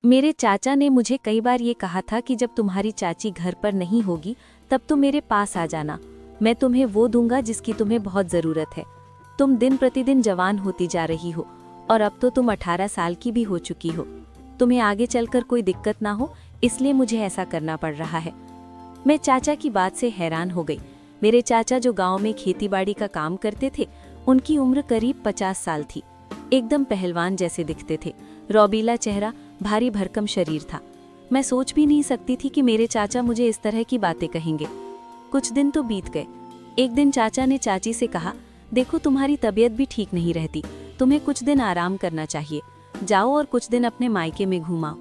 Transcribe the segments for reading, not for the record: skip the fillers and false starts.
मेरे चाचा ने मुझे कई बार ये कहा था कि जब तुम्हारी चाची घर पर नहीं होगी तब तुम मेरे पास आ जाना। मैं तुम्हें वो दूंगा जिसकी तुम्हें बहुत ज़रूरत है। तुम दिन प्रतिदिन जवान होती जा रही हो और अब तो तुम 18 साल की भी हो चुकी हो। तुम्हें आगे चलकर कोई दिक्कत ना हो, इसलिए मुझे ऐसा करना पड़ रहा है। मैं चाचा की बात से हैरान हो गई। मेरे चाचा जो गांव में खेतीबाड़ी का काम करते थे, उनकी उम्र करीब 50 साल थी। एकदम पहलवान जैसे दिखते थे, रौबीला चेहरा, भारी भरकम शरीर था। मैं सोच भी नहीं सकती थी कि मेरे चाचा मुझे इस तरह की बातें कहेंगे। कुछ दिन तो बीत गए। एक दिन चाचा ने चाची से कहा, देखो तुम्हारी तबीयत भी ठीक नहीं रहती, तुम्हें कुछ दिन आराम करना चाहिए। जाओ और कुछ दिन अपने मायके में घूमाओ।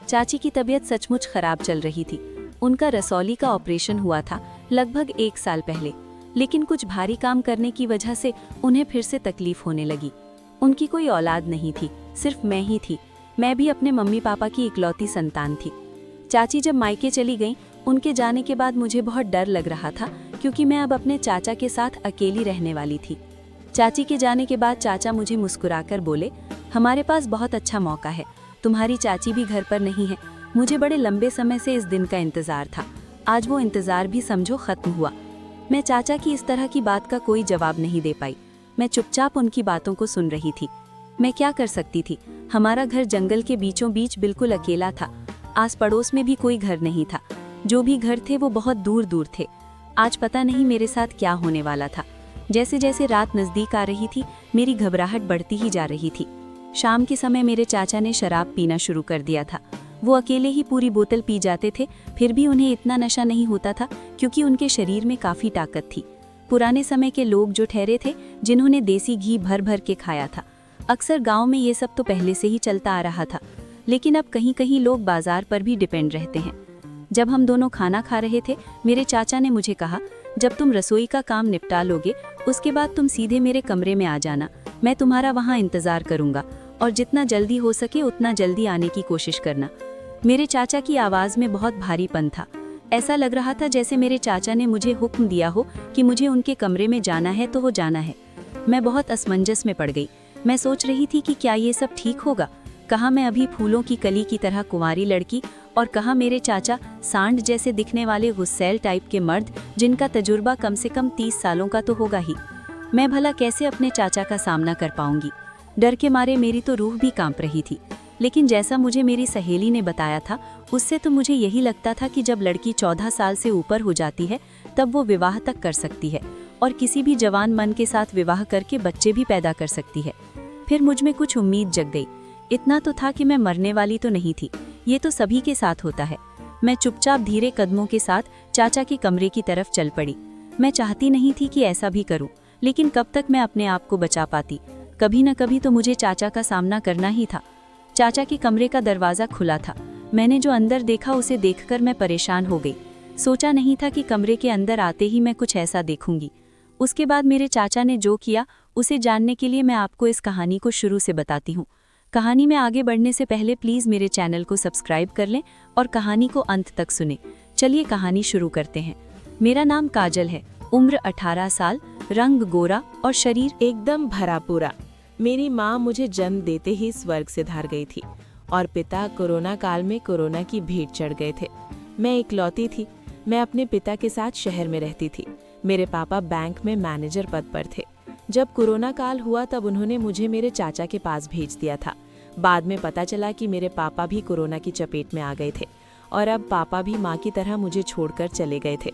चाची की तबीयत सचमुच खराब चल रही थी। उनका रसौली का ऑपरेशन हुआ था लगभग 1 साल पहले, लेकिन कुछ भारी काम करने की वजह से उन्हें फिर से तकलीफ होने लगी। उनकी कोई औलाद नहीं थी, सिर्फ मैं ही थी। मैं भी अपने मम्मी पापा की इकलौती संतान थी। चाची जब मायके चली गईं, उनके जाने के बाद मुझे बहुत डर लग रहा था, क्योंकि मैं अब अपने चाचा के साथ अकेली रहने वाली थी। चाची के जाने के बाद चाचा मुझे मुस्कुराकर बोले, हमारे पास बहुत अच्छा मौका है, तुम्हारी चाची भी घर पर नहीं है। मुझे बड़े लंबे समय से इस दिन का इंतजार था। आज वो इंतजार भी समझो खत्म हुआ। मैं चाचा की इस तरह की बात का कोई जवाब नहीं दे पाई। मैं चुपचाप उनकी बातों को सुन रही थी। मैं क्या कर सकती थी? हमारा घर जंगल के बीचों बीच बिल्कुल अकेला था। आस पड़ोस में भी कोई घर नहीं था। जो भी घर थे वो बहुत दूर दूर थे। आज पता नहीं मेरे साथ क्या होने वाला था। जैसे जैसे रात नज़दीक आ रही थी, मेरी घबराहट बढ़ती ही जा रही थी। शाम के समय मेरे चाचा ने शराब पीना शुरू कर दिया था। वो अकेले ही पूरी बोतल पी जाते थे, फिर भी उन्हें इतना नशा नहीं होता था, क्योंकि उनके शरीर में काफ़ी ताकत थी। पुराने समय के लोग जो ठहरे थे, जिन्होंने देसी घी भर भर के खाया था। अक्सर गांव में ये सब तो पहले से ही चलता आ रहा था, लेकिन अब कहीं कहीं लोग बाजार पर भी डिपेंड रहते हैं। जब हम दोनों खाना खा रहे थे, मेरे चाचा ने मुझे कहा, जब तुम रसोई का काम निपटा लोगे, उसके बाद तुम सीधे मेरे कमरे में आ जाना। मैं तुम्हारा वहाँ इंतज़ार करूँगा, और जितना जल्दी हो सके उतना जल्दी आने की कोशिश करना। मेरे चाचा की आवाज़ में बहुत भारीपन था। ऐसा लग रहा था जैसे मेरे चाचा ने मुझे हुक्म दिया हो कि मुझे उनके कमरे में जाना है तो वो जाना है। मैं बहुत असमंजस में पड़ गई। मैं सोच रही थी कि क्या ये सब ठीक होगा? कहाँ मैं अभी फूलों की कली की तरह कुंवारी लड़की, और कहाँ मेरे चाचा सांड जैसे दिखने वाले गुस्सैल टाइप के मर्द, जिनका तजुर्बा कम से कम 30 सालों का तो होगा ही। मैं भला कैसे अपने चाचा का सामना कर पाऊंगी? डर के मारे मेरी तो रूह भी कांप रही थी। लेकिन जैसा मुझे मेरी सहेली ने बताया था, उससे तो मुझे यही लगता था कि जब लड़की 14 साल से ऊपर हो जाती है, तब वो विवाह तक कर सकती है, और किसी भी जवान मन के साथ विवाह करके बच्चे भी पैदा कर सकती है। फिर मुझ में कुछ उम्मीद जग गई। इतना तो था कि मैं मरने वाली तो नहीं थी। ये तो सभी के साथ होता है। मैं चुपचाप धीरे कदमों के साथ चाचा के कमरे की तरफ चल पड़ी। मैं चाहती नहीं थी कि ऐसा भी करूं, लेकिन कब तक मैं अपने आप को बचा पाती? कभी न कभी तो मुझे चाचा का सामना करना ही था। चाचा के कमरे का दरवाज़ा खुला था। मैंने जो अंदर देखा, उसे देखकर मैं परेशान हो गई। सोचा नहीं था कि कमरे के अंदर आते ही मैं कुछ ऐसा देखूंगी। उसके बाद मेरे चाचा ने जो किया, उसे जानने के लिए मैं आपको इस कहानी को शुरू से बताती हूँ। कहानी में आगे बढ़ने से पहले प्लीज़ मेरे चैनल को सब्सक्राइब कर लें और कहानी को अंत तक सुने। चलिए कहानी शुरू करते हैं। मेरा नाम काजल है, उम्र 18 साल, रंग गोरा और शरीर एकदम भरा पूरा। मेरी माँ मुझे जन्म देते ही स्वर्ग से धार गई थी, और पिता कोरोना काल में कोरोना की भेंट चढ़ गए थे। मैं इकलौती थी। मैं अपने पिता के साथ शहर में रहती थी। मेरे पापा बैंक में मैनेजर पद पर थे। जब कोरोना काल हुआ तब उन्होंने मुझे मेरे चाचा के पास भेज दिया था। बाद में पता चला कि मेरे पापा भी कोरोना की चपेट में आ गए थे, और अब पापा भी माँ की तरह मुझे छोड़कर चले गए थे।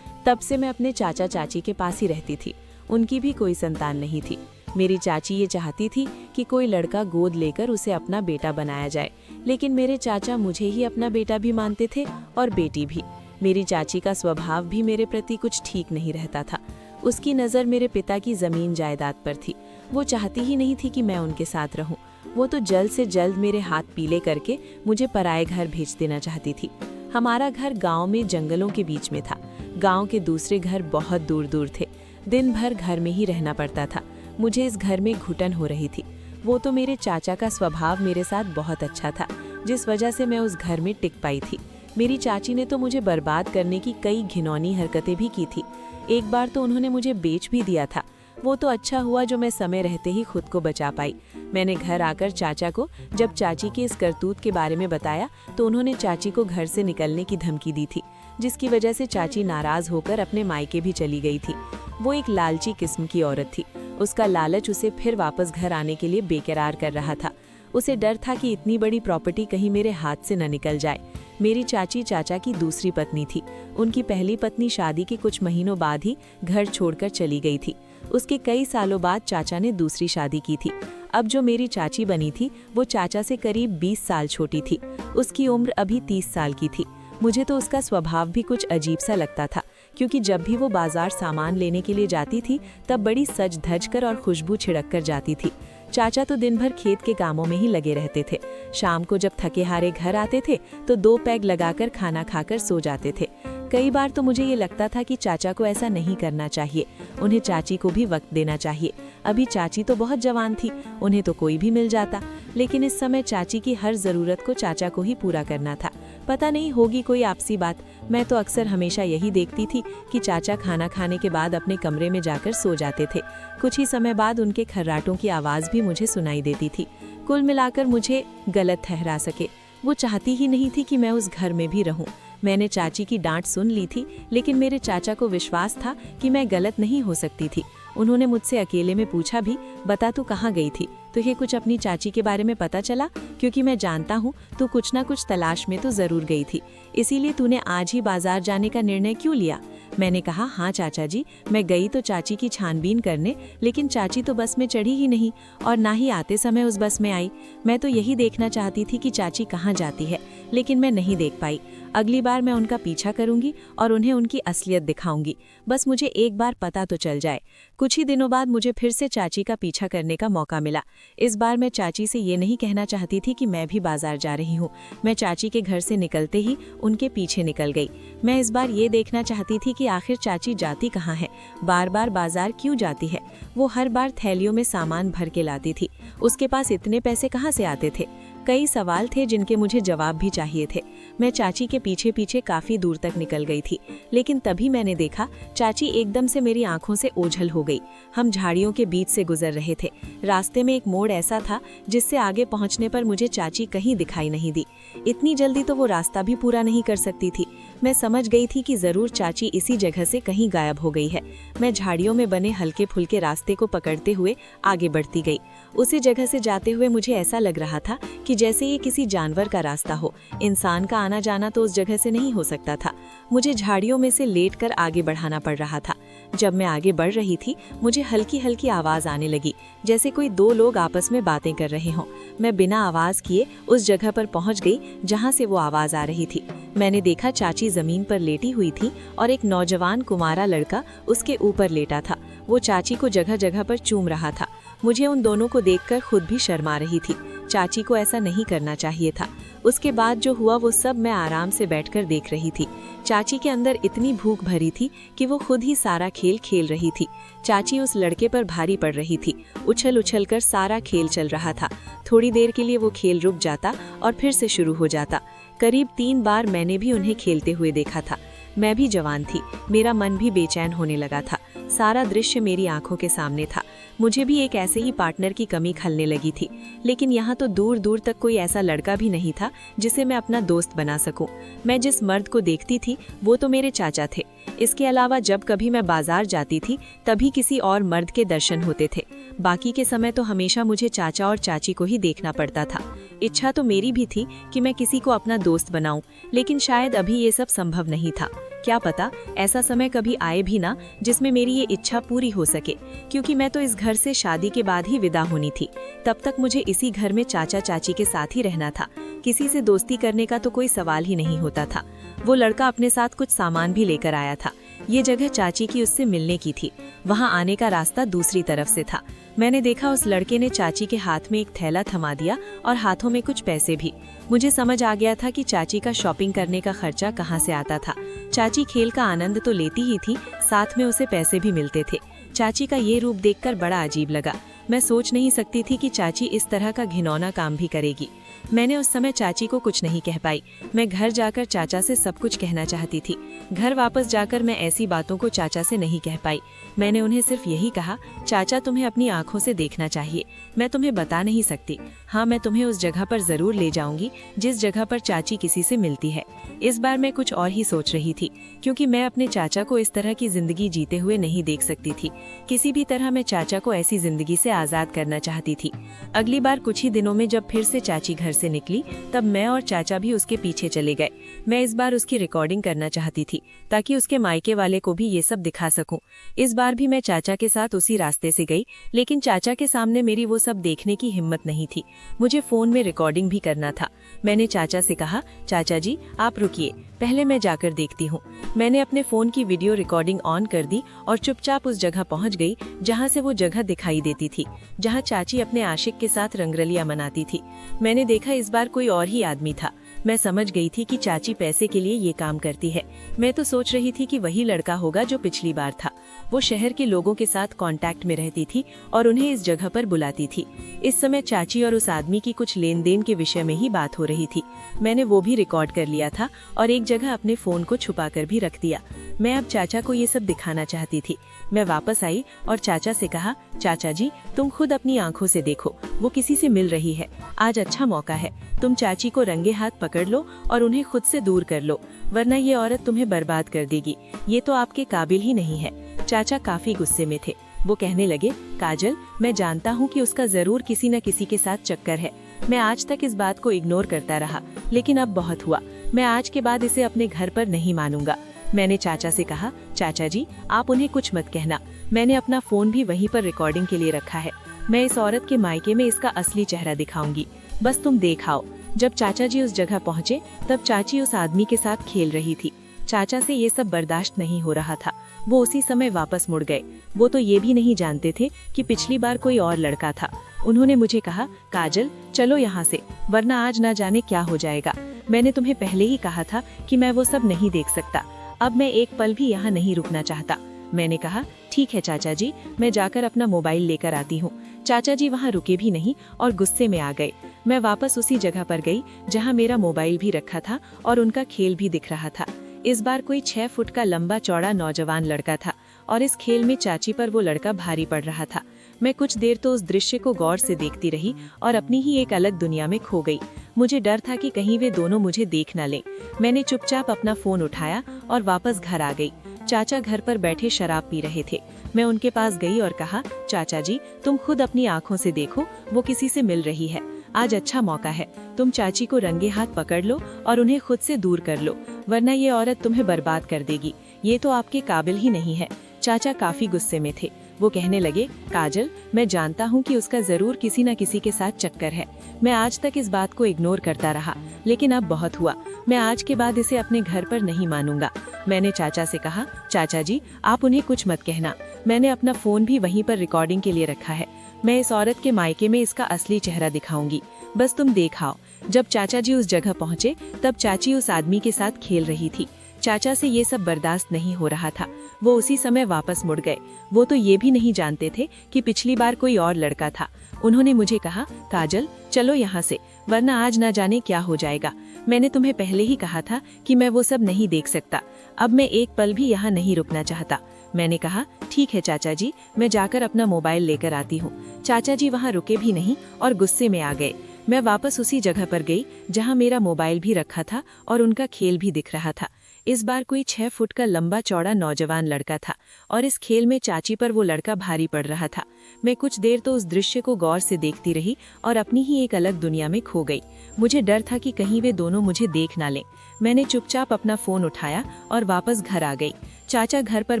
तब से मैं अपने चाचा चाची के पास ही रहती थी। उनकी भी कोई संतान नहीं थी। मेरी चाची ये चाहती थी कि कोई लड़का गोद लेकर उसे अपना बेटा बनाया जाए, लेकिन मेरे चाचा मुझे ही अपना बेटा भी मानते थे और बेटी भी। मेरी चाची का स्वभाव भी मेरे प्रति कुछ ठीक नहीं रहता था। उसकी नज़र मेरे पिता की ज़मीन जायदाद पर थी। वो चाहती ही नहीं थी कि मैं उनके साथ रहूं। वो तो जल्द से जल्द मेरे हाथ पीले करके मुझे पराए घर भेज देना चाहती थी। हमारा घर गांव में जंगलों के बीच में था। गांव के दूसरे घर बहुत दूर दूर थे। दिन भर घर में ही रहना पड़ता था। मुझे इस घर में घुटन हो रही थी। वो तो मेरे चाचा का स्वभाव मेरे साथ बहुत अच्छा था, जिस वजह से मैं उस घर में टिक पाई थी। मेरी चाची ने तो मुझे बर्बाद करने की कई घिनौनी हरकतें भी की थी। एक बार तो उन्होंने मुझे बेच भी दिया था। वो तो अच्छा हुआ जो मैं समय रहते ही खुद को बचा पाई। मैंने घर आकर चाचा को जब चाची की इस करतूत के बारे में बताया तो उन्होंने चाची को घर से निकलने की धमकी दी थी, जिसकी वजह से चाची नाराज होकर अपने मायके भी चली गई थी। वो एक लालची किस्म की औरत थी। उसका लालच उसे फिर वापस घर आने के लिए बेकरार कर रहा था। उसे डर था कि इतनी बड़ी प्रॉपर्टी कहीं मेरे हाथ से न निकल जाए। मेरी चाची चाचा की दूसरी पत्नी थी। उनकी पहली पत्नी शादी के कुछ महीनों बाद ही घर छोड़कर चली गई थी। उसके कई सालों बाद चाचा ने दूसरी शादी की थी। अब जो मेरी चाची बनी थी वो चाचा से करीब 20 साल छोटी थी। उसकी उम्र अभी 30 साल की थी। मुझे तो उसका स्वभाव भी कुछ अजीब सा लगता था, क्योंकि जब भी वो बाजार सामान लेने के लिए जाती थी तब बड़ी सज धज कर और खुशबू छिड़क कर जाती थी। चाचा तो दिन भर खेत के कामों में ही लगे रहते थे। शाम को जब थके हारे घर आते थे तो 2 पैग लगाकर खाना खाकर सो जाते थे। कई बार तो मुझे ये लगता था कि चाचा को ऐसा नहीं करना चाहिए, उन्हें चाची को भी वक्त देना चाहिए। अभी चाची तो बहुत जवान थी, उन्हें तो कोई भी मिल जाता, लेकिन इस समय चाची की हर जरूरत को चाचा को ही पूरा करना था। पता नहीं होगी कोई आपसी बात। मैं तो अक्सर हमेशा यही देखती थी कि चाचा खाना खाने के बाद अपने कमरे में जाकर सो जाते थे। कुछ ही समय बाद उनके खर्राटों की आवाज़ भी मुझे सुनाई देती थी। कुल मिलाकर मुझे गलत ठहरा सके। वो चाहती ही नहीं थी कि मैं उस घर में भी रहूं। मैंने चाची की डांट सुन ली थी, लेकिन मेरे चाचा को विश्वास था कि मैं गलत नहीं हो सकती थी। उन्होंने मुझसे अकेले में पूछा भी, बता तू कहाँ गई थी? तुझे कुछ अपनी चाची के बारे में पता चला? क्योंकि मैं जानता हूँ तू कुछ ना कुछ तलाश में तो जरूर गई थी, इसीलिए तूने आज ही बाजार जाने का निर्णय क्यों लिया? मैंने कहा, हाँ चाचा जी, मैं गई तो चाची की छानबीन करने, लेकिन चाची तो बस में चढ़ी ही नहीं और ना ही आते समय उस बस में आई। मैं तो यही देखना चाहती थी कि चाची कहाँ जाती है, लेकिन मैं नहीं देख पाई। अगली बार मैं उनका पीछा करूंगी और उन्हें उनकी असलियत दिखाऊंगी। बस मुझे एक बार पता तो चल जाए। कुछ ही दिनों बाद मुझे फिर से चाची का पीछा करने का मौका मिला। इस बार मैं चाची से ये नहीं कहना चाहती थी कि मैं भी बाजार जा रही हूँ। मैं चाची के घर से निकलते ही उनके पीछे निकल गई। मैं इस बार ये देखना चाहती थी कि आखिर चाची जाती कहाँ है, बार बार बाजार क्यों जाती है। वो हर बार थैलियों में सामान भर के लाती थी। उसके पास इतने पैसे कहाँ से आते थे? कई सवाल थे जिनके मुझे जवाब भी चाहिए थे। मैं चाची के पीछे पीछे काफी दूर तक निकल गई थी, लेकिन तभी मैंने देखा चाची एकदम से मेरी आंखों से ओझल हो गई। हम झाड़ियों के बीच से गुजर रहे थे। रास्ते में एक मोड़ ऐसा था जिससे आगे पहुंचने पर मुझे चाची कहीं दिखाई नहीं दी। इतनी जल्दी तो वो रास्ता भी पूरा नहीं कर सकती थी। मैं समझ गई थी कि जरूर चाची इसी जगह से कहीं गायब हो गई है। मैं झाड़ियों में बने हल्के फुल्के रास्ते को पकड़ते हुए आगे बढ़ती गई। उसी जगह से जाते हुए मुझे ऐसा लग रहा था कि जैसे ये किसी जानवर का रास्ता हो। इंसान का आना जाना तो उस जगह से नहीं हो सकता था। मुझे झाड़ियों में से लेटकर आगे बढ़ाना पड़ रहा था। जब मैं आगे बढ़ रही थी मुझे हल्की हल्की आवाज आने लगी, जैसे कोई 2 लोग आपस में बातें कर रहे हों। मैं बिना आवाज किए उस जगह पर पहुंच गई जहां से वो आवाज आ रही थी। मैंने देखा चाची जमीन पर लेटी हुई थी और एक नौजवान कुमारा लड़का उसके ऊपर लेटा था। वो चाची को जगह जगह पर चूम रहा था। मुझे उन दोनों को देखकर खुद भी शर्मा रही थी। चाची को ऐसा नहीं करना चाहिए था। उसके बाद जो हुआ वो सब मैं आराम से बैठकर देख रही थी। चाची के अंदर इतनी भूख भरी थी कि वो खुद ही सारा खेल खेल रही थी। चाची उस लड़के पर भारी पड़ रही थी। उछल उछल कर सारा खेल चल रहा था। थोड़ी देर के लिए वो खेल रुक जाता और फिर से शुरू हो जाता। करीब 3 बार मैंने भी उन्हें खेलते हुए देखा था। मैं भी जवान थी, मेरा मन भी बेचैन होने लगा था। सारा दृश्य मेरी आंखों के सामने था। मुझे भी एक ऐसे ही पार्टनर की कमी खलने लगी थी, लेकिन यहाँ तो दूर दूर तक कोई ऐसा लड़का भी नहीं था जिसे मैं अपना दोस्त बना सकूं। मैं जिस मर्द को देखती थी वो तो मेरे चाचा थे। इसके अलावा जब कभी मैं बाजार जाती थी तभी किसी और मर्द के दर्शन होते थे। बाकी के समय तो हमेशा मुझे चाचा और चाची को ही देखना पड़ता था। इच्छा तो मेरी भी थी कि मैं किसी को अपना दोस्त बनाऊं, लेकिन शायद अभी ये सब संभव नहीं था। क्या पता ऐसा समय कभी आए भी ना जिसमें मेरी ये इच्छा पूरी हो सके, क्योंकि मैं तो इस घर से शादी के बाद ही विदा होनी थी। तब तक मुझे इसी घर में चाचा चाची के साथ ही रहना था। किसी से दोस्ती करने का तो कोई सवाल ही नहीं होता था। वो लड़का अपने साथ कुछ सामान भी लेकर आया था। ये जगह चाची की उससे मिलने की थी। वहाँ आने का रास्ता दूसरी तरफ से था। मैंने देखा उस लड़के ने चाची के हाथ में एक थैला थमा दिया और हाथों में कुछ पैसे भी। मुझे समझ आ गया था कि चाची का शॉपिंग करने का खर्चा कहाँ से आता था। चाची खेल का आनंद तो लेती ही थी, साथ में उसे पैसे भी मिलते थे। चाची का ये रूप देखकर बड़ा अजीब लगा। मैं सोच नहीं सकती थी कि चाची इस तरह का घिनौना काम भी करेगी। मैंने उस समय चाची को कुछ नहीं कह पाई। मैं घर जाकर चाचा से सब कुछ कहना चाहती थी। घर वापस जाकर मैं ऐसी बातों को चाचा से नहीं कह पाई। मैंने उन्हें सिर्फ यही कहा, चाचा तुम्हें अपनी आंखों से देखना चाहिए। मैं तुम्हें बता नहीं सकती। हाँ, मैं तुम्हें उस जगह पर जरूर ले जाऊंगी जिस जगह पर चाची किसी से मिलती है। इस बार मैं कुछ और ही सोच रही थी, क्योंकि मैं अपने चाचा को इस तरह की जिंदगी जीते हुए नहीं देख सकती थी। किसी भी तरह मैं चाचा को ऐसी जिंदगी से आजाद करना चाहती थी। अगली बार कुछ ही दिनों में जब फिर से चाची घर से निकली, तब मैं और चाचा भी उसके पीछे चले गए। मैं इस बार उसकी रिकॉर्डिंग करना चाहती थी, ताकि उसके मायके वाले को भी ये सब दिखा सकूं। इस बार भी मैं चाचा के साथ उसी रास्ते से गई, लेकिन चाचा के सामने मेरी वो सब देखने की हिम्मत नहीं थी। मुझे फोन में रिकॉर्डिंग भी करना था। मैंने चाचा से कहा, चाचा जी आप रुकिए, पहले मैं जाकर देखती हूँ। मैंने अपने फोन की वीडियो रिकॉर्डिंग ऑन कर दी और चुपचाप उस जगह पहुँच गई जहाँ से वो जगह दिखाई देती थी, जहाँ चाची अपने आशिक के साथ रंगरलिया मनाती थी। मैंने देखा इस बार कोई और ही आदमी था। मैं समझ गई थी कि चाची पैसे के लिए ये काम करती है। मैं तो सोच रही थी कि वही लड़का होगा जो पिछली बार था। वो शहर के लोगों के साथ कांटेक्ट में रहती थी और उन्हें इस जगह पर बुलाती थी। इस समय चाची और उस आदमी की कुछ लेन देन के विषय में ही बात हो रही थी। मैंने वो भी रिकॉर्ड कर लिया था और एक जगह अपने फोन को छुपा कर भी रख दिया। मैं अब चाचा को ये सब दिखाना चाहती थी। मैं वापस आई और चाचा से कहा, चाचा जी तुम खुद अपनी आंखों से देखो, वो किसी से मिल रही है। आज अच्छा मौका है, तुम चाची को रंगे हाथ पकड़ लो और उन्हें खुद से दूर कर लो, वरना ये औरत तुम्हें बर्बाद कर देगी। ये तो आपके काबिल ही नहीं है। चाचा काफी गुस्से में थे। वो कहने लगे, काजल मैं जानता हूँ कि उसका जरूर किसी न किसी के साथ चक्कर है। मैं आज तक इस बात को इग्नोर करता रहा, लेकिन अब बहुत हुआ। मैं आज के बाद इसे अपने घर पर नहीं मानूंगा। मैंने चाचा से कहा, चाचा जी आप उन्हें कुछ मत कहना। मैंने अपना फोन भी वहीं पर रिकॉर्डिंग के लिए रखा है। मैं इस औरत के मायके में इसका असली चेहरा दिखाऊंगी, बस तुम देख आओ। जब चाचा जी उस जगह पहुँचे, तब चाची उस आदमी के साथ खेल रही थी। चाचा से ये सब बर्दाश्त नहीं हो रहा था। वो उसी समय वापस मुड़ गए। वो तो ये भी नहीं जानते थे कि पिछली बार कोई और लड़का था। उन्होंने मुझे कहा, काजल चलो यहाँ से, वरना आज ना जाने क्या हो जाएगा। मैंने तुम्हें पहले ही कहा था कि मैं वो सब नहीं देख सकता। अब मैं एक पल भी यहाँ नहीं रुकना चाहता। मैंने कहा, ठीक है चाचा जी, मैं जाकर अपना मोबाइल लेकर आती हूँ। चाचा जी वहाँ रुके भी नहीं और गुस्से में आ गए। मैं वापस उसी जगह पर गई जहाँ मेरा मोबाइल भी रखा था और उनका खेल भी दिख रहा था। इस बार कोई 6 फुट का लंबा चौड़ा नौजवान लड़का था और इस खेल में चाची पर वो लड़का भारी पड़ रहा था। मैं कुछ देर तो उस दृश्य को गौर से देखती रही और अपनी ही एक अलग दुनिया में खो गई। मुझे डर था कि कहीं वे दोनों मुझे देख न लें। मैंने चुपचाप अपना फोन उठाया और वापस घर आ गई। चाचा घर पर बैठे शराब पी रहे थे। मैं उनके पास गई और कहा, चाचा जी तुम खुद अपनी आंखों से देखो, वो किसी से मिल रही है। आज अच्छा मौका है, तुम चाची को रंगे हाथ पकड़ लो और उन्हें खुद से दूर कर लो, वरना ये औरत तुम्हें बर्बाद कर देगी। ये तो आपके काबिल ही नहीं है। चाचा काफी गुस्से में थे। वो कहने लगे, काजल मैं जानता हूँ कि उसका जरूर किसी न किसी के साथ चक्कर है। मैं आज तक इस बात को इग्नोर करता रहा, लेकिन अब बहुत हुआ। मैं आज के बाद इसे अपने घर पर नहीं मानूंगा। मैंने चाचा से कहा, चाचा जी आप उन्हें कुछ मत कहना। मैंने अपना फोन भी वहीं पर रिकॉर्डिंग के लिए रखा है। मैं इस औरत के मायके में इसका असली चेहरा दिखाऊंगी, बस तुम देख आओ। जब चाचा जी उस जगह पहुँचे, तब चाची उस आदमी के साथ खेल रही थी। चाचा से ये सब बर्दाश्त नहीं हो रहा था। वो उसी समय वापस मुड़ गए। वो तो ये भी नहीं जानते थे कि पिछली बार कोई और लड़का था। उन्होंने मुझे कहा, काजल चलो यहाँ से, वरना आज ना जाने क्या हो जाएगा। मैंने तुम्हें पहले ही कहा था कि मैं वो सब नहीं देख सकता। अब मैं एक पल भी यहाँ नहीं रुकना चाहता। मैंने कहा, ठीक है चाचा जी, मैं जाकर अपना मोबाइल लेकर आती हूँ। चाचा जी वहाँ रुके भी नहीं और गुस्से में आ गए। मैं वापस उसी जगह पर गई जहाँ मेरा मोबाइल भी रखा था और उनका खेल भी दिख रहा था। इस बार कोई 6 फुट का लंबा चौड़ा नौजवान लड़का था और इस खेल में चाची पर वो लड़का भारी पड़ रहा था। मैं कुछ देर तो उस दृश्य को गौर से देखती रही और अपनी ही एक अलग दुनिया में खो गई। मुझे डर था कि कहीं वे दोनों मुझे देख ना लें। मैंने चुपचाप अपना फोन उठाया और वापस घर आ गई। चाचा घर पर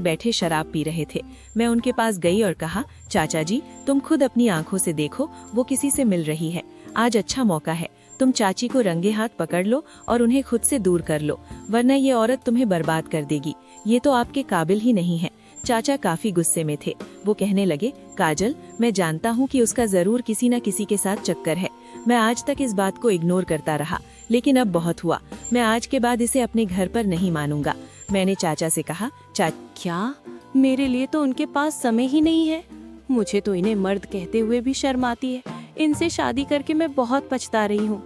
बैठे शराब पी रहे थे। मैं उनके पास गई और कहा, चाचा जी तुम खुद अपनी आंखों से देखो, वो किसी से मिल रही है। आज अच्छा मौका है, तुम चाची को रंगे हाथ पकड़ लो और उन्हें खुद से दूर कर लो, वरना ये औरत तुम्हें बर्बाद कर देगी। ये तो आपके काबिल ही नहीं है। चाचा काफी गुस्से में थे। वो कहने लगे, काजल मैं जानता हूँ कि उसका जरूर किसी न किसी के साथ चक्कर है। मैं आज तक इस बात को इग्नोर करता रहा, लेकिन अब बहुत हुआ। मैं आज के बाद इसे अपने घर पर नहीं मानूंगा। मैंने चाचा से कहा, क्या मेरे लिए तो उनके पास समय ही नहीं है। मुझे तो इन्हें मर्द कहते हुए भी शर्म आती है। इनसे शादी करके मैं बहुत पछता रही हूँ।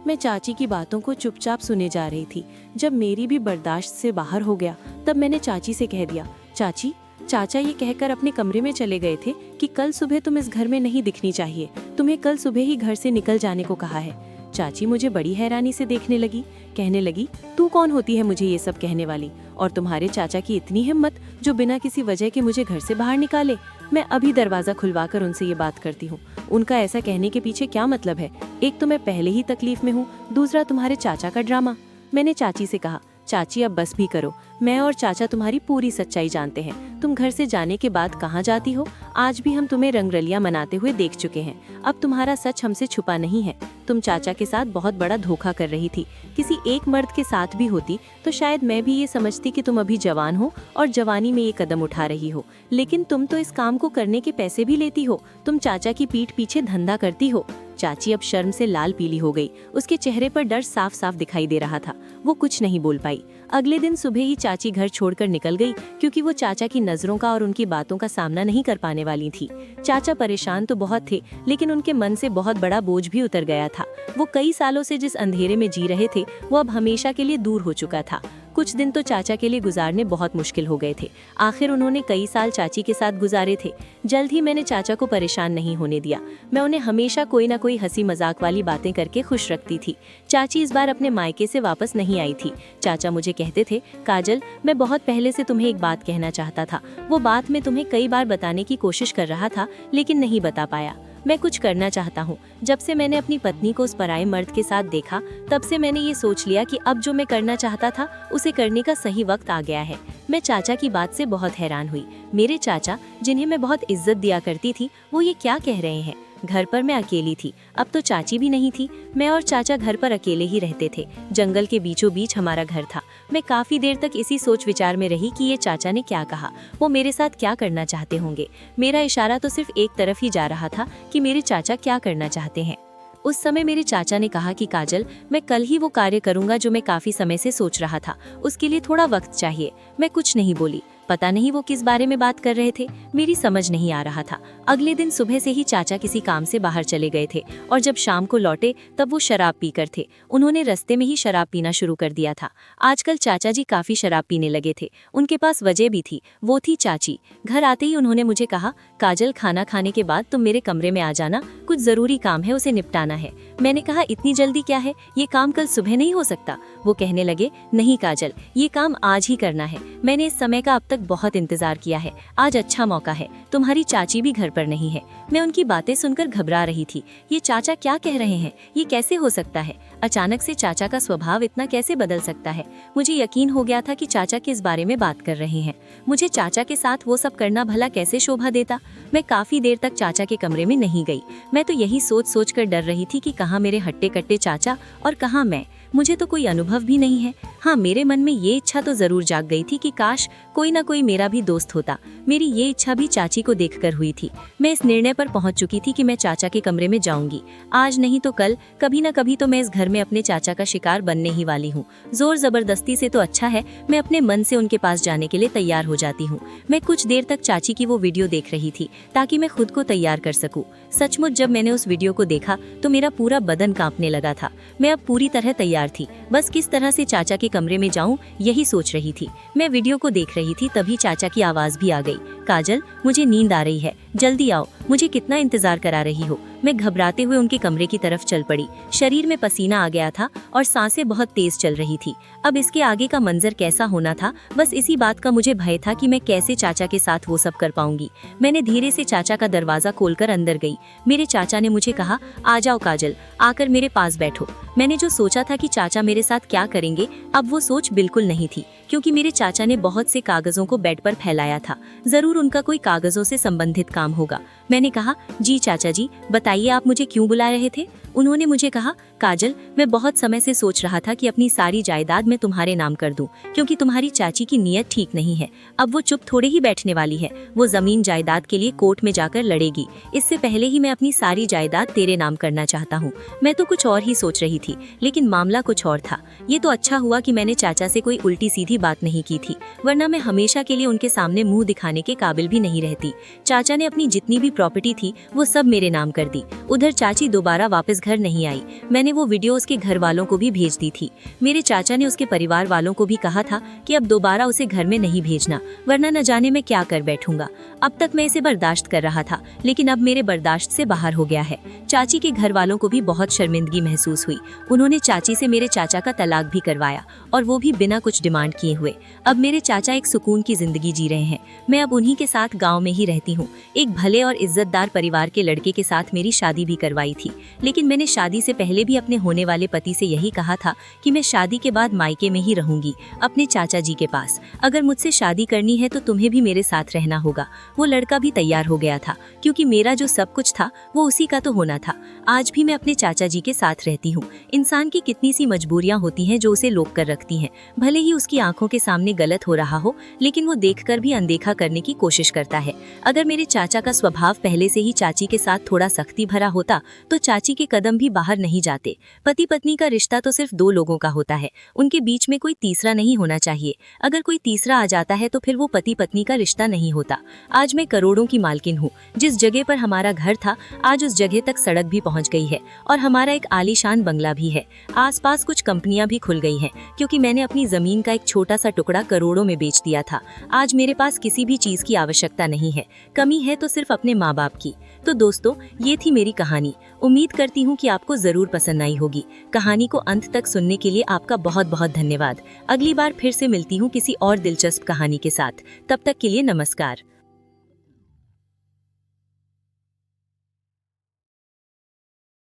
मैं चाची की बातों को चुपचाप सुने जा रही थी। जब मेरी भी बर्दाश्त से बाहर हो गया तब मैंने चाची से कह दिया, चाची, चाचा ये कहकर अपने कमरे में चले गए थे कि कल सुबह तुम इस घर में नहीं दिखनी चाहिए, तुम्हें कल सुबह ही घर से निकल जाने को कहा है। चाची मुझे बड़ी हैरानी से देखने लगी, कहने लगी, तू कौन होती है मुझे ये सब कहने वाली, और तुम्हारे चाचा की इतनी हिम्मत जो बिना किसी वजह के मुझे घर से बाहर निकाले। मैं अभी दरवाजा खुलवाकर उनसे ये बात करती हूँ। उनका ऐसा कहने के पीछे क्या मतलब है? एक तो मैं पहले ही तकलीफ में हूँ, दूसरा तुम्हारे चाचा का ड्रामा। मैंने चाची से कहा, चाची अब बस भी करो, मैं और चाचा तुम्हारी पूरी सच्चाई जानते हैं। तुम घर से जाने के बाद कहाँ जाती हो? आज भी हम तुम्हें रंगरलियां मनाते हुए देख चुके हैं। अब तुम्हारा सच हमसे छुपा नहीं है। तुम चाचा के साथ बहुत बड़ा धोखा कर रही थी। किसी एक मर्द के साथ भी होती तो शायद मैं भी ये समझती कि तुम अभी जवान हो और जवानी में ये कदम उठा रही हो, लेकिन तुम तो इस काम को करने के पैसे भी लेती हो। तुम चाचा की पीठ पीछे धंधा करती हो। चाची अब शर्म से लाल पीली हो गई। उसके चेहरे पर डर साफ साफ दिखाई दे रहा था। वो कुछ नहीं बोल पाई। अगले दिन सुबह ही चाची घर छोड़कर निकल गई, क्योंकि वो चाचा की नजरों का और उनकी बातों का सामना नहीं कर पाने वाली थी। चाचा परेशान तो बहुत थे, लेकिन उनके मन से बहुत बड़ा बोझ भी उतर गया था। वो कई सालों से जिस अंधेरे में जी रहे थे वो अब हमेशा के लिए दूर हो चुका था। कुछ दिन तो चाचा के लिए गुजारने बहुत मुश्किल हो गए थे। आखिर उन्होंने कई साल चाची के साथ गुजारे थे। जल्द ही मैंने चाचा को परेशान नहीं होने दिया। मैं उन्हें हमेशा कोई ना कोई हंसी मजाक वाली बातें करके खुश रखती थी। चाची इस बार अपने मायके से वापस नहीं आई थी। चाचा मुझे कहते थे, काजल, मैं बहुत पहले से तुम्हें एक बात कहना चाहता था। वो बात मैं तुम्हें कई बार बताने की कोशिश कर रहा था, लेकिन नहीं बता पाया। मैं कुछ करना चाहता हूँ। जब से मैंने अपनी पत्नी को उस पराये मर्द के साथ देखा, तब से मैंने ये सोच लिया कि अब जो मैं करना चाहता था उसे करने का सही वक्त आ गया है। मैं चाचा की बात से बहुत हैरान हुई। मेरे चाचा, जिन्हें मैं बहुत इज्जत दिया करती थी, वो ये क्या कह रहे हैं? घर पर मैं अकेली थी। अब तो चाची भी नहीं थी। मैं और चाचा घर पर अकेले ही रहते थे। जंगल के बीचों बीच हमारा घर था। मैं काफी देर तक इसी सोच विचार में रही कि ये चाचा ने क्या कहा, वो मेरे साथ क्या करना चाहते होंगे। मेरा इशारा तो सिर्फ एक तरफ ही जा रहा था कि मेरे चाचा क्या करना चाहते हैं। उस समय मेरे चाचा ने कहा कि काजल, मैं कल ही वो कार्य करूंगा जो मैं काफी समय से सोच रहा था। उसके लिए थोड़ा वक्त चाहिए। मैं कुछ नहीं बोली। पता नहीं वो किस बारे में बात कर रहे थे, मेरी समझ नहीं आ रहा था। अगले दिन सुबह से ही चाचा किसी काम से बाहर चले गए थे और जब शाम को लौटे तब वो शराब पीकर थे। उन्होंने रास्ते में ही शराब पीना शुरू कर दिया था। आजकल चाचा जी काफी शराब पीने लगे थे। उनके पास वजह भी थी, वो थी चाची। घर आते ही उन्होंने मुझे कहा, काजल, खाना खाने के बाद तुम मेरे कमरे में आ जाना, कुछ जरूरी काम है, उसे निपटाना है। मैंने कहा, इतनी जल्दी क्या है, ये काम कल सुबह नहीं हो सकता? वो कहने लगे, नहीं काजल, ये काम आज ही करना है। मैंने इस समय का अब तक बहुत इंतजार किया है। आज अच्छा मौका है। तुम्हारी चाची भी घर पर नहीं है। मैं उनकी बातें सुनकर घबरा रही थी। ये चाचा क्या कह रहे हैं? ये कैसे हो सकता है? अचानक से चाचा का स्वभाव इतना कैसे बदल सकता है? मुझे यकीन हो गया था कि चाचा किस बारे में बात कर रहे हैं। मुझे चाचा के साथ वो सब करना भला कैसे शोभा देता? मैं काफी देर तक चाचा के कमरे में नहीं गई। मैं तो यही सोच सोच कर डर रही थी कि कहाँ मेरे हट्टे कट्टे चाचा और कहाँ मैं। मुझे तो कोई अनुभव भी नहीं है। हाँ, मेरे मन में ये इच्छा तो जरूर जाग गई थी कि काश कोई ना कोई मेरा भी दोस्त होता। मेरी ये इच्छा भी चाची को देखकर हुई थी। मैं इस निर्णय पर पहुंच चुकी थी कि मैं चाचा के कमरे में जाऊंगी। आज नहीं तो कल, कभी ना कभी तो मैं इस घर में अपने चाचा का शिकार बनने ही वाली हूँ। जोर जबरदस्ती से तो अच्छा है मैं अपने मन से उनके पास जाने के लिए तैयार हो जाती हूँ। मैं कुछ देर तक चाची की वो वीडियो देख रही थी ताकि मैं खुद को तैयार कर सकूँ। सचमुच जब मैंने उस वीडियो को देखा तो मेरा पूरा बदन कांपने लगा था। मैं अब पूरी तरह तैयार थी। बस किस तरह से चाचा के कमरे में जाऊं यही सोच रही थी। मैं वीडियो को देख रही थी, तभी चाचा की आवाज भी आ गई, काजल, मुझे नींद आ रही है, जल्दी आओ, मुझे कितना इंतजार करा रही हो। मैं घबराते हुए उनके कमरे की तरफ चल पड़ी। शरीर में पसीना आ गया था और सांसें बहुत तेज चल रही थी। अब इसके आगे का मंजर कैसा होना था, बस इसी बात का मुझे भय था कि मैं कैसे चाचा के साथ वो सब कर पाऊंगी। मैंने धीरे से चाचा का दरवाजा खोलकर अंदर गई। मेरे चाचा ने मुझे कहा, आ जाओ काजल, आकर मेरे पास बैठो। मैंने जो सोचा था कि चाचा मेरे साथ क्या करेंगे, अब वो सोच बिल्कुल नहीं थी, क्योंकि मेरे चाचा ने बहुत से कागजों को बेड पर फैलाया था। जरूर उनका कोई कागजों से संबंधित काम होगा। मैंने कहा, जी चाचा जी, बताइए आप मुझे क्यों बुला रहे थे? उन्होंने मुझे कहा, काजल, मैं बहुत समय से सोच रहा था कि अपनी सारी जायदाद मैं तुम्हारे नाम कर दूं, क्योंकि तुम्हारी चाची की नीयत ठीक नहीं है। अब वो चुप थोड़े ही बैठने वाली है। वो जमीन जायदाद के लिए कोर्ट में जाकर लड़ेगी। इससे पहले ही मैं अपनी सारी जायदाद तेरे नाम करना चाहता हूँ। मैं तो कुछ और ही सोच रही थी, लेकिन मामला कुछ और था। ये तो अच्छा हुआ कि मैंने चाचा से कोई उल्टी सीधी बात नहीं की थी, वरना मैं हमेशा के लिए उनके सामने मुंह दिखाने के काबिल भी नहीं रहती। चाचा ने अपनी जितनी भी प्रॉपर्टी थी वो सब मेरे नाम कर दी। उधर चाची दोबारा वापस घर नहीं आई। मैंने मैंने वो वीडियो उसके घर वालों को भी भेज दी थी। मेरे चाचा ने उसके परिवार वालों को भी कहा था कि अब दोबारा उसे घर में नहीं भेजना, वरना न जाने मैं क्या कर बैठूंगा। अब तक मैं इसे बर्दाश्त कर रहा था, लेकिन अब मेरे बर्दाश्त से बाहर हो गया है। चाची के घर वालों को भी बहुत शर्मिंदगी महसूस हुई। उन्होंने चाची से मेरे चाचा का तलाक भी करवाया, और वो भी बिना कुछ डिमांड किए हुए। अब मेरे चाचा एक सुकून की जिंदगी जी रहे हैं। मैं अब उन्हीं के साथ गाँव में ही रहती हूँ। एक भले और इज्जतदार परिवार के लड़के के साथ मेरी शादी भी करवाई थी, लेकिन मैंने शादी से पहले भी अपने होने वाले पति से यही कहा था कि मैं शादी के बाद मायके में ही रहूंगी, अपने चाचा जी के पास। अगर मुझसे शादी करनी है तो तुम्हें भी मेरे साथ रहना होगा। वो लड़का भी तैयार हो गया था, क्योंकि मेरा जो सब कुछ था वो उसी का तो होना था। आज भी मैं अपने चाचा जी के साथ रहती हूँ। इंसान की कितनी सी मजबूरियां होती हैं जो उसे रोक कर रखती हैं। भले ही उसकी आंखों के सामने गलत हो रहा हो, लेकिन वो देखकर भी अनदेखा करने की कोशिश करता है। अगर मेरे चाचा का स्वभाव पहले से ही चाची के साथ थोड़ा सख्ती भरा होता तो चाची के कदम भी बाहर नहीं जाते। पति पत्नी का रिश्ता तो सिर्फ दो लोगों का होता है, उनके बीच में कोई तीसरा नहीं होना चाहिए। अगर कोई तीसरा आ जाता है तो फिर वो पति पत्नी का रिश्ता नहीं होता। आज मैं करोड़ों की मालकिन हूँ। जिस जगह पर हमारा घर था, आज उस जगह तक सड़क भी पहुँच गई है, और हमारा एक आलीशान बंगला भी है। आसपास कुछ कंपनियां भी खुल गई हैं, क्योंकि मैंने अपनी जमीन का एक छोटा सा टुकड़ा करोड़ों में बेच दिया था। आज मेरे पास किसी भी चीज की आवश्यकता नहीं है। कमी है तो सिर्फ अपने माँ बाप की। तो दोस्तों, ये थी मेरी कहानी। उम्मीद करती हूँ कि आपको जरूर पसंद आई होगी। कहानी को अंत तक सुनने के लिए आपका बहुत बहुत धन्यवाद। अगली बार फिर से मिलती हूँ किसी और दिलचस्प कहानी के साथ। तब तक के लिए नमस्कार।